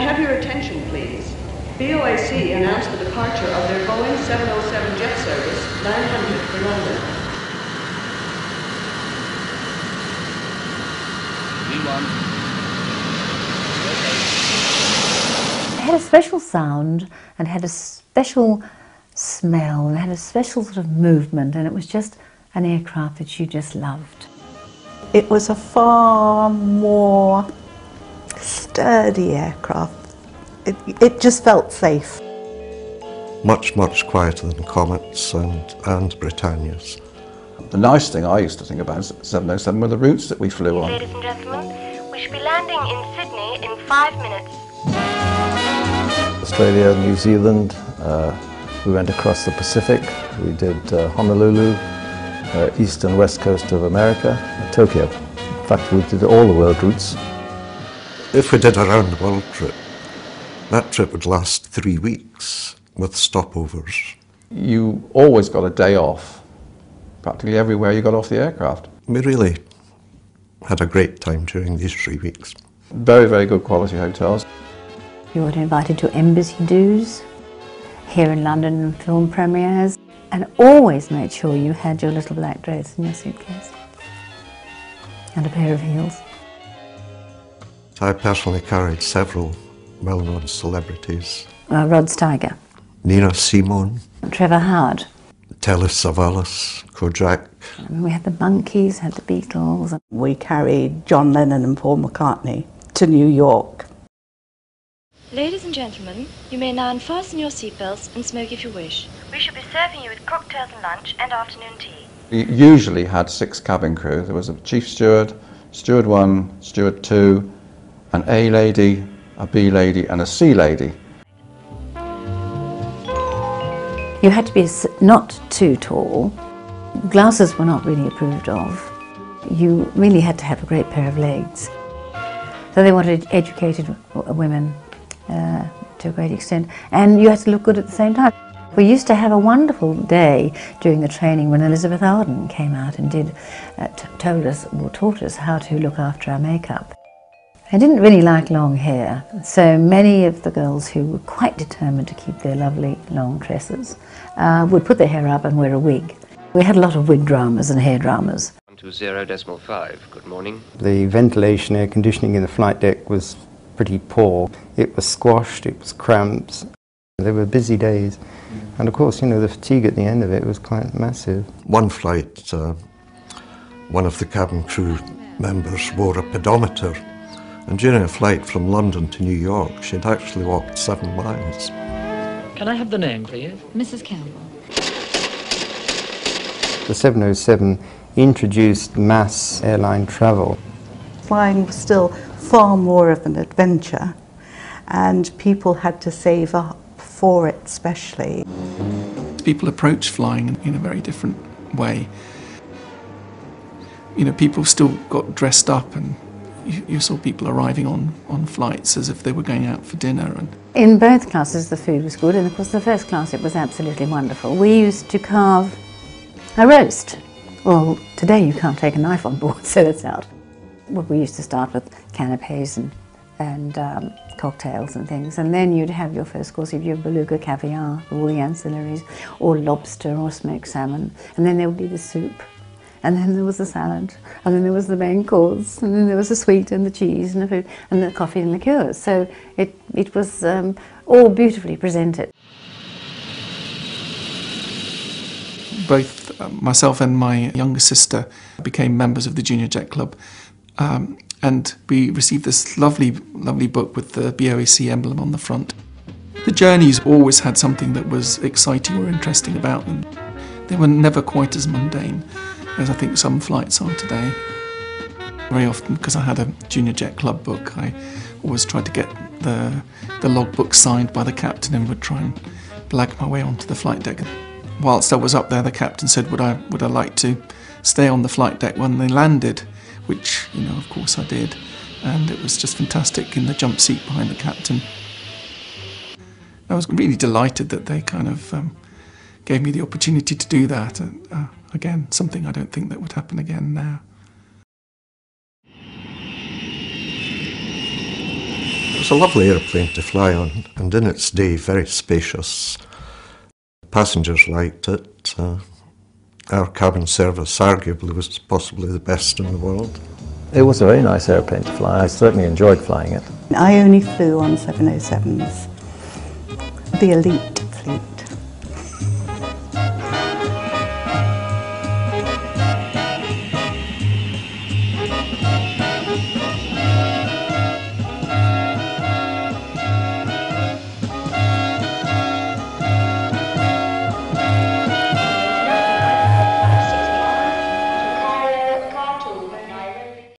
have your attention, please? BOAC announced the departure of their Boeing 707 jet service 900 for London. It had a special sound and had a special smell and had a special sort of movement, and it was just an aircraft that you just loved. It was a far more sturdy aircraft. It just felt safe. Much, much quieter than Comets and Britannias. The nice thing I used to think about 707 were the routes that we flew on. Ladies and gentlemen, we should be landing in Sydney in 5 minutes. Australia, New Zealand, we went across the Pacific, we did Honolulu, east and west coast of America, and Tokyo. In fact, we did all the world routes. If we did a round the world trip, that trip would last 3 weeks with stopovers. You always got a day off, practically everywhere you got off the aircraft. We really had a great time during these 3 weeks. Very, very good quality hotels. You were invited to embassy dues, here in London, film premieres, and always made sure you had your little black dress in your suitcase and a pair of heels. I personally carried several well-known celebrities. Rod Steiger, Nina Simone, Trevor Howard, Telly Savalas, Kojak. We had the Monkees, had the Beatles. We carried John Lennon and Paul McCartney to New York. Ladies and gentlemen, you may now unfasten your seatbelts and smoke if you wish. We shall be serving you with cocktails and lunch and afternoon tea. We usually had 6 cabin crew. There was a chief steward, steward 1, steward 2, an A lady, a B lady and a C lady. You had to be not too tall. Glasses were not really approved of. You really had to have a great pair of legs. So they wanted educated women to a great extent, and you had to look good at the same time. We used to have a wonderful day during the training when Elizabeth Arden came out and taught us how to look after our makeup. I didn't really like long hair, so many of the girls who were quite determined to keep their lovely long tresses would put their hair up and wear a wig. We had a lot of wig dramas and hair dramas. 120.5, good morning. The ventilation, air conditioning in the flight deck was pretty poor. It was squashed, it was cramped. They were busy days. And of course, you know, the fatigue at the end of it was quite massive. One flight, one of the cabin crew members wore a pedometer, and during a flight from London to New York, she'd actually walked 7 miles. Can I have the name, please? Mrs. Campbell. The 707 introduced mass airline travel. Flying was still far more of an adventure, and people had to save up for it especially. People approach flying in a very different way. You know, people still got dressed up, and you saw people arriving on flights as if they were going out for dinner. And in both classes the food was good, and of course the first class it was absolutely wonderful. We used to carve a roast. Well, today you can't take a knife on board, so that's out. Well, we used to start with canapes and cocktails and things, and then you'd have your first course, you'd have beluga caviar, all the ancillaries, or lobster or smoked salmon, and then there would be the soup, and then there was the salad, and then there was the main course, and then there was the sweet and the cheese and the food, and the coffee and liqueurs. So it was all beautifully presented. Both myself and my younger sister became members of the Junior Jet Club, and we received this lovely book with the BOAC emblem on the front. The journeys always had something that was exciting or interesting about them. They were never quite as mundane as I think some flights are today. Very often, because I had a Junior Jet Club book, I always tried to get the logbook signed by the captain and would try and blag my way onto the flight deck. Whilst I was up there, the captain said, would I like to stay on the flight deck when they landed, which, you know, of course I did. And it was just fantastic in the jump seat behind the captain. I was really delighted that they kind of gave me the opportunity to do that. Again, something I don't think that would happen again now. It was was a lovely airplane to fly on, and in its day very spacious. Passengers liked it. Our cabin service arguably was possibly the best in the world. It was a very nice airplane to fly. I certainly enjoyed flying it. I only flew on 707s, the elite fleet.